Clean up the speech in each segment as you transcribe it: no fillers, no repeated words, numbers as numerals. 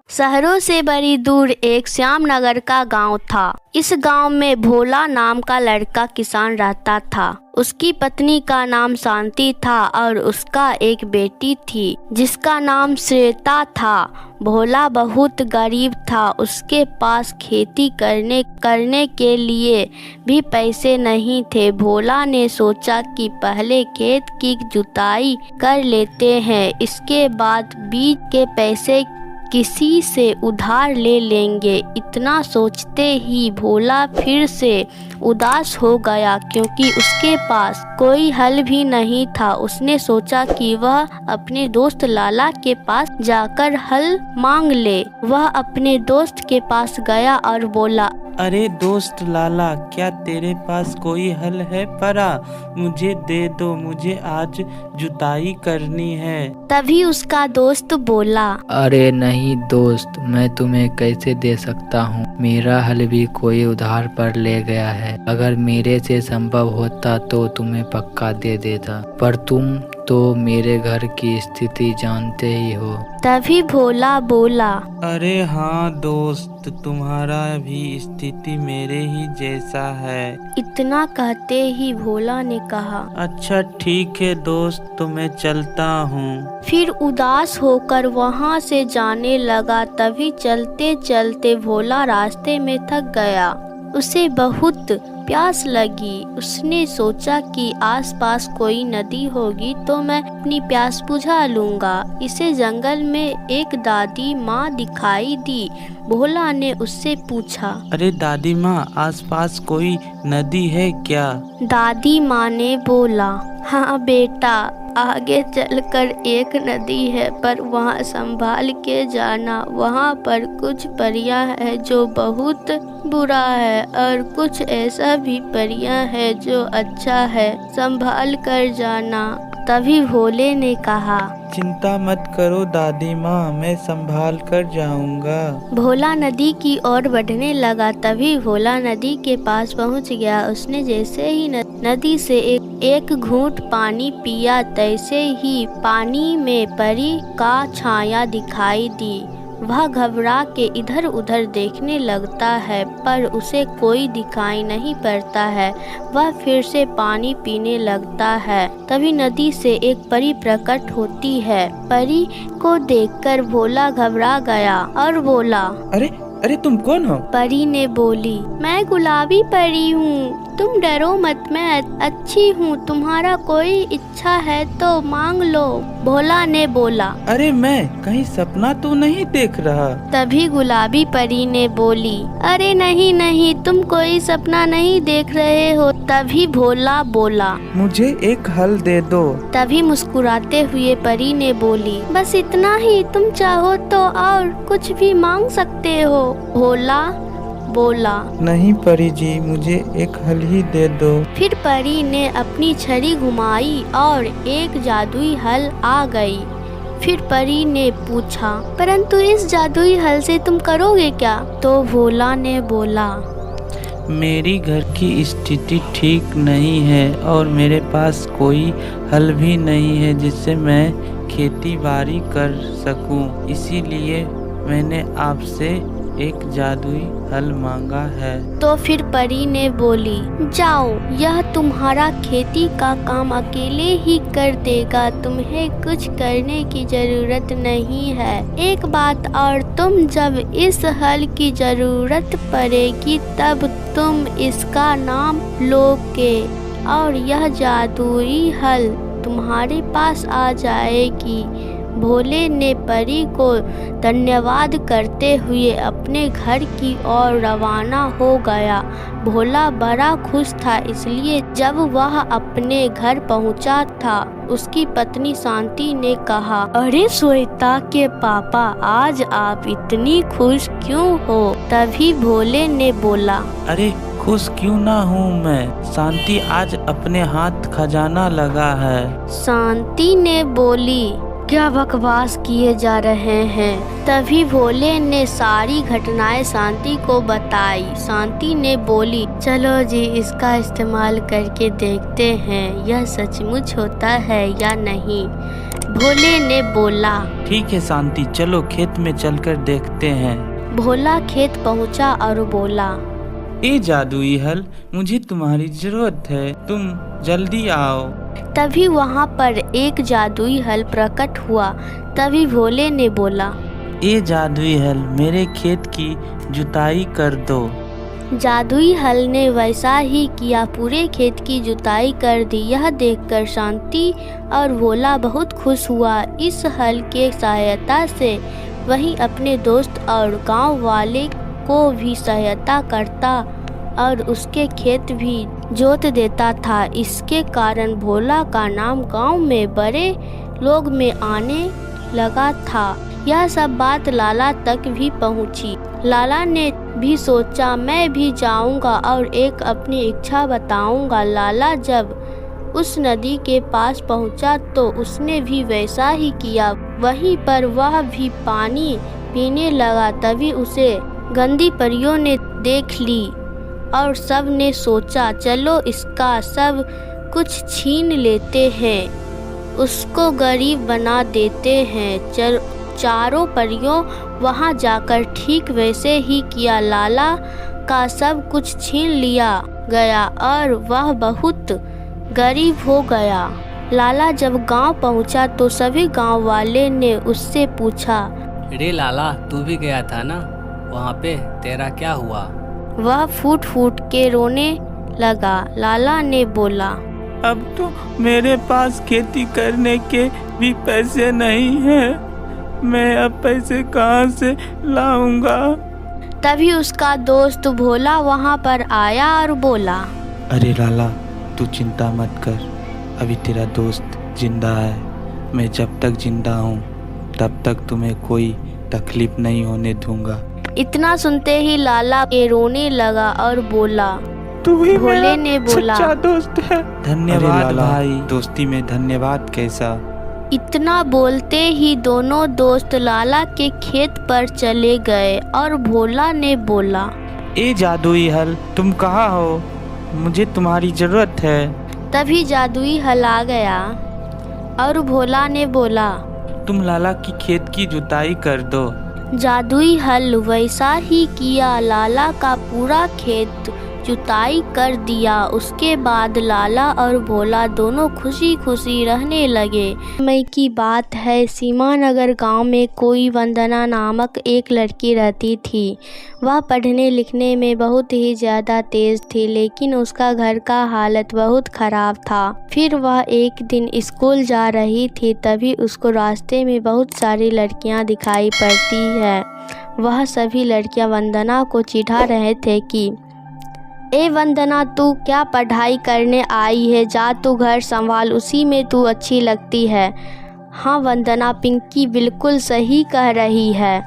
शहरों से बड़ी दूर एक श्यामनगर का गांव था। इस गांव में भोला नाम का लड़का किसान रहता था। उसकी पत्नी का नाम शांति था और उसका एक बेटी थी जिसका नाम श्वेता था। भोला बहुत गरीब था। उसके पास खेती करने के लिए भी पैसे नहीं थे। भोला ने सोचा कि पहले खेत की जुताई कर लेते हैं, इसके बाद बीज के पैसे किसी से उधार ले लेंगे। इतना सोचते ही भोला फिर से उदास हो गया क्योंकि उसके पास कोई हल भी नहीं था। उसने सोचा कि वह अपने दोस्त लाला के पास जाकर हल मांग ले। वह अपने दोस्त के पास गया और बोला, अरे दोस्त लाला, क्या तेरे पास कोई हल है? परा मुझे दे दो, मुझे आज जुताई करनी है। तभी उसका दोस्त बोला, अरे नहीं दोस्त, मैं तुम्हें कैसे दे सकता हूँ। मेरा हल भी कोई उधार पर ले गया है। अगर मेरे से संभव होता तो तुम्हें पक्का दे देता, पर तुम तो मेरे घर की स्थिति जानते ही हो। तभी भोला बोला, अरे हाँ दोस्त, तुम्हारा भी स्थिति मेरे ही जैसा है। इतना कहते ही भोला ने कहा, अच्छा ठीक है दोस्त, तो मैं चलता हूँ। फिर उदास होकर वहाँ से जाने लगा। तभी चलते चलते भोला रास्ते में थक गया। उसे बहुत प्यास लगी। उसने सोचा कि आसपास कोई नदी होगी तो मैं अपनी प्यास बुझा लूंगा। इसे जंगल में एक दादी माँ दिखाई दी। भोला ने उससे पूछा, अरे दादी माँ, आसपास कोई नदी है क्या? दादी माँ ने बोला, हाँ बेटा, आगे चलकर एक नदी है, पर वहाँ संभाल के जाना। वहाँ पर कुछ परियां हैं जो बहुत बुरा है और कुछ ऐसा भी परियां है जो अच्छा है, संभाल कर जाना। तभी भोले ने कहा, चिंता मत करो दादी माँ, मैं संभाल कर जाऊंगा। भोला नदी की ओर बढ़ने लगा। तभी भोला नदी के पास पहुंच गया। उसने जैसे ही नदी से एक घूंट पानी पिया, तैसे ही पानी में परी का छाया दिखाई दी। वह घबरा के इधर उधर देखने लगता है, पर उसे कोई दिखाई नहीं पड़ता है। वह फिर से पानी पीने लगता है। तभी नदी से एक परी प्रकट होती है। परी को देखकर भोला घबरा गया और बोला, अरे तुम कौन हो? परी ने बोली, मैं गुलाबी परी हूँ, तुम डरो मत, मैं अच्छी हूँ। तुम्हारा कोई इच्छा है तो मांग लो। भोला ने बोला, अरे मैं कहीं सपना तो नहीं देख रहा? तभी गुलाबी परी ने बोली, अरे नहीं नहीं, तुम कोई सपना नहीं देख रहे हो। तभी भोला बोला, मुझे एक हल दे दो। तभी मुस्कुराते हुए परी ने बोली, बस इतना ही? तुम चाहो तो और कुछ भी मांग सकते हो। भोला बोला, नहीं परी जी, मुझे एक हल ही दे दो। फिर परी ने अपनी छड़ी घुमाई और एक जादुई हल आ गई। फिर परी ने पूछा, परंतु इस जादुई हल से तुम करोगे क्या? तो भोला ने बोला, मेरी घर की स्थिति ठीक नहीं है और मेरे पास कोई हल भी नहीं है जिससे मैं खेती बाड़ी कर सकूं। इसीलिए मैंने आपसे एक जादुई हल मांगा है। तो फिर परी ने बोली, जाओ, यह तुम्हारा खेती का काम अकेले ही कर देगा, तुम्हें कुछ करने की जरूरत नहीं है। एक बात और, तुम जब इस हल की जरूरत पड़ेगी तब तुम इसका नाम लोगे और यह जादुई हल तुम्हारे पास आ जाएगी। भोले ने परी को धन्यवाद करते हुए अपने घर की ओर रवाना हो गया। भोला बड़ा खुश था, इसलिए जब वह अपने घर पहुंचा था, उसकी पत्नी शांति ने कहा, अरे श्वेता के पापा, आज आप इतनी खुश क्यों हो? तभी भोले ने बोला, अरे खुश क्यों ना हूँ मैं, शांति आज अपने हाथ खजाना लगा है। शांति ने बोली, क्या बकवास किए जा रहे हैं? तभी भोले ने सारी घटनाएं शांति को बताई। शांति ने बोली, चलो जी इसका इस्तेमाल करके देखते हैं यह सचमुच होता है या नहीं। भोले ने बोला, ठीक है शांति, चलो खेत में चलकर देखते हैं। भोला खेत पहुंचा और बोला, ए जादुई हल, मुझे तुम्हारी जरूरत है, तुम जल्दी आओ। तभी वहां पर एक जादुई हल प्रकट हुआ। तभी भोले ने बोला, ए जादुई हल, मेरे खेत की जुताई कर दो। जादुई हल ने वैसा ही किया, पूरे खेत की जुताई कर दी। यह देखकर शांति और भोला बहुत खुश हुआ। इस हल के सहायता से वही अपने दोस्त और गांव वाले को भी सहायता करता और उसके खेत भी जोत देता था। इसके कारण भोला का नाम गांव में बड़े लोग में आने लगा था। यह सब बात लाला तक भी पहुंची। लाला ने भी सोचा, मैं भी जाऊंगा और एक अपनी इच्छा बताऊंगा। लाला जब उस नदी के पास पहुंचा तो उसने भी वैसा ही किया। वहीं पर वह भी पानी पीने लगा। तभी उसे गंदी परियों ने देख ली और सब ने सोचा, चलो इसका सब कुछ छीन लेते हैं, उसको गरीब बना देते हैं। चारों परियों वहां जाकर ठीक वैसे ही किया। लाला का सब कुछ छीन लिया गया और वह बहुत गरीब हो गया। लाला जब गांव पहुंचा तो सभी गांव वाले ने उससे पूछा, रे लाला, तू भी गया था ना वहाँ पे, तेरा क्या हुआ? वह फूट फूट के रोने लगा। लाला ने बोला, अब तो मेरे पास खेती करने के भी पैसे नहीं हैं, मैं अब पैसे कहाँ से लाऊंगा? तभी उसका दोस्त भोला वहाँ पर आया और बोला, अरे लाला, तू चिंता मत कर, अभी तेरा दोस्त जिंदा है। मैं जब तक जिंदा हूँ तब तक तुम्हें कोई तकलीफ नहीं होने दूंगा। इतना सुनते ही लाला के रोने लगा और बोला, तू ही भोले ने बोला, सच्चा दोस्त है। धन्यवाद भाई, दोस्ती में धन्यवाद कैसा। इतना बोलते ही दोनों दोस्त लाला के खेत पर चले गए और भोला ने बोला, ए जादुई हल, तुम कहाँ हो? मुझे तुम्हारी जरूरत है। तभी जादुई हल आ गया और भोला ने बोला, तुम लाला की खेत की जुताई कर दो। जादुई हल वैसा ही किया। लाला का पूरा खेत जुताई कर दिया। उसके बाद लाला और भोला दोनों खुशी खुशी रहने लगे। समय की बात है, सीमा नगर गांव में कोई वंदना नामक एक लड़की रहती थी। वह पढ़ने लिखने में बहुत ही ज़्यादा तेज़ थी, लेकिन उसका घर का हालत बहुत ख़राब था। फिर वह एक दिन स्कूल जा रही थी, तभी उसको रास्ते में बहुत सारी लड़कियां दिखाई पड़ती है। वह सभी लड़कियां वंदना को चिढ़ा रहे थे कि ए वंदना, तू क्या पढ़ाई करने आई है, जा तू घर संभाल, उसी में तू अच्छी लगती है। हाँ वंदना, पिंकी बिल्कुल सही कह रही है,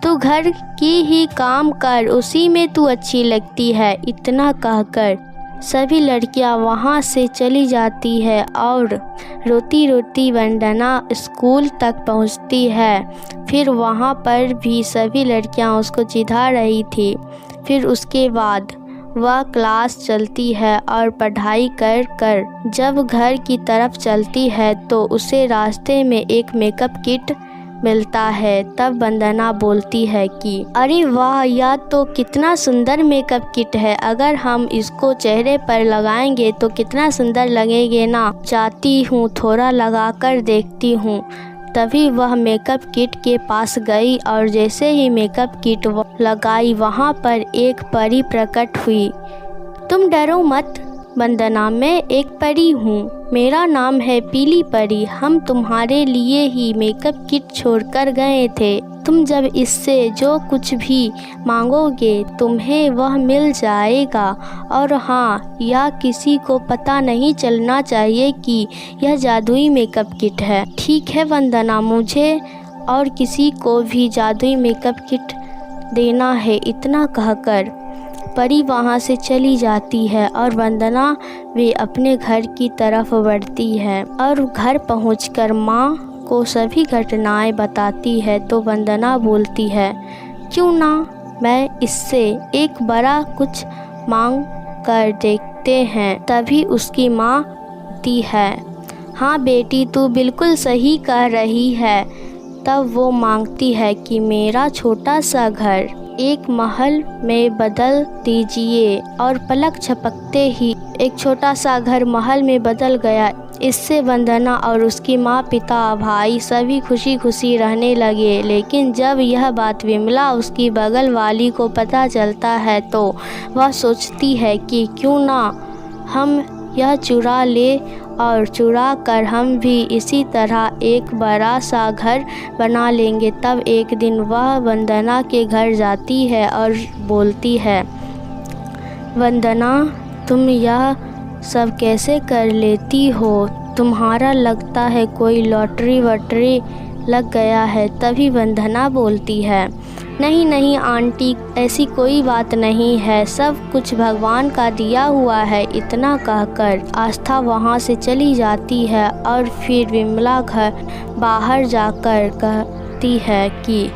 तू घर की ही काम कर, उसी में तू अच्छी लगती है। इतना कहकर सभी लड़कियां वहाँ से चली जाती है और रोती रोती वंदना स्कूल तक पहुँचती है। फिर वहाँ पर भी सभी लड़कियां उसको चिढ़ा रही थी। फिर उसके बाद वह क्लास चलती है और पढ़ाई कर कर जब घर की तरफ चलती है तो उसे रास्ते में एक मेकअप किट मिलता है। तब वंदना बोलती है कि अरे वाह, यह तो कितना सुंदर मेकअप किट है, अगर हम इसको चेहरे पर लगाएंगे तो कितना सुंदर लगेंगे ना, चाहती हूँ थोड़ा लगा कर देखती हूँ। तभी वह मेकअप किट के पास गई और जैसे ही मेकअप किट लगाई, वहाँ पर एक परी प्रकट हुई। तुम डरो मत वंदना, मैं एक परी हूँ, मेरा नाम है पीली परी। हम तुम्हारे लिए ही मेकअप किट छोड़कर गए थे। तुम जब इससे जो कुछ भी मांगोगे तुम्हें वह मिल जाएगा। और हाँ, यह किसी को पता नहीं चलना चाहिए कि यह जादुई मेकअप किट है। ठीक है वंदना, मुझे और किसी को भी जादुई मेकअप किट देना है। इतना कहकर परी वहाँ से चली जाती है और वंदना वे अपने घर की तरफ बढ़ती है और घर पहुंचकर माँ को सभी घटनाएं बताती है तो वंदना बोलती है, क्यों ना मैं इससे एक बड़ा कुछ मांग कर देखते हैं। तभी उसकी माँ कहती है, हाँ बेटी तू बिल्कुल सही कह रही है। तब वो मांगती है कि मेरा छोटा सा घर एक महल में बदल दीजिए, और पलक झपकते ही एक छोटा सा घर महल में बदल गया। इससे वंदना और उसकी माँ, पिता, भाई सभी खुशी खुशी रहने लगे। लेकिन जब यह बात विमला उसकी बगल वाली को पता चलता है तो वह सोचती है कि क्यों ना हम यह चुरा ले, और चुरा कर हम भी इसी तरह एक बड़ा सा घर बना लेंगे। तब एक दिन वह वंदना के घर जाती है और बोलती है, वंदना तुम यह सब कैसे कर लेती हो? तुम्हारा लगता है कोई लॉटरी वटरी लग गया है। तभी वंदना बोलती है, नहीं नहीं आंटी, ऐसी कोई बात नहीं है, सब कुछ भगवान का दिया हुआ है। इतना कहकर आस्था वहाँ से चली जाती है और फिर विमला घर बाहर जाकर कहती है कि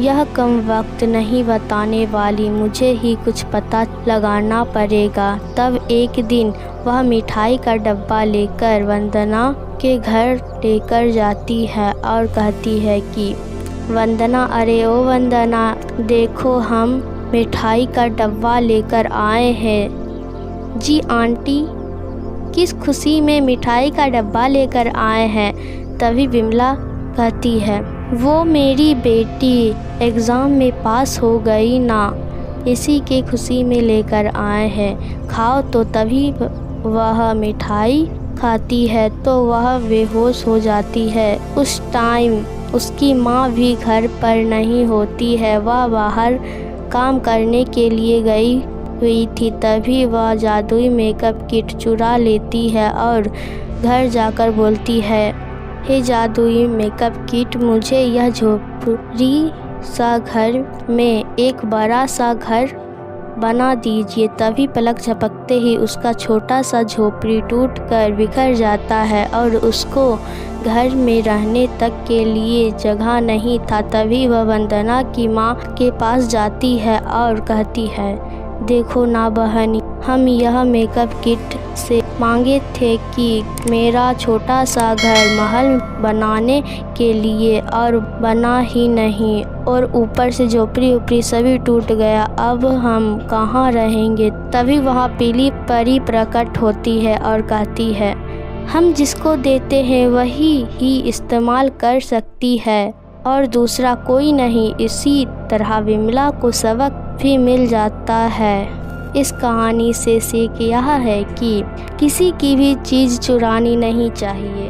यह कम वक्त नहीं बताने वाली, मुझे ही कुछ पता लगाना पड़ेगा। तब एक दिन वह मिठाई का डब्बा लेकर वंदना के घर लेकर जाती है और कहती है कि वंदना, अरे ओ वंदना, देखो हम मिठाई का डब्बा लेकर आए हैं। जी आंटी, किस खुशी में मिठाई का डब्बा लेकर आए हैं? तभी विमला कहती है, वो मेरी बेटी एग्ज़ाम में पास हो गई ना, इसी के खुशी में लेकर आए हैं, खाओ। तो तभी वह मिठाई खाती है तो वह बेहोश हो जाती है। उस टाइम उसकी माँ भी घर पर नहीं होती है, वह बाहर काम करने के लिए गई हुई थी। तभी वह जादुई मेकअप किट चुरा लेती है और घर जाकर बोलती है, हे जादुई मेकअप किट, मुझे यह झोपड़ी सा घर में एक बड़ा सा घर बना दीजिए। तभी पलक झपकते ही उसका छोटा सा झोपड़ी टूटकर बिखर जाता है और उसको घर में रहने तक के लिए जगह नहीं था। तभी वह वंदना की माँ के पास जाती है और कहती है, देखो ना बहनी, हम यह मेकअप किट से मांगे थे कि मेरा छोटा सा घर महल बनाने के लिए, और बना ही नहीं, और ऊपर से झोपड़ी ऊपरी सभी टूट गया। अब हम कहाँ रहेंगे? तभी वहाँ पीली परी प्रकट होती है और कहती है, हम जिसको देते हैं वही ही इस्तेमाल कर सकती है और दूसरा कोई नहीं। इसी तरह विमला को सबक भी मिल जाता है। इस कहानी से सीख यह है कि किसी की भी चीज़ चुरानी नहीं चाहिए।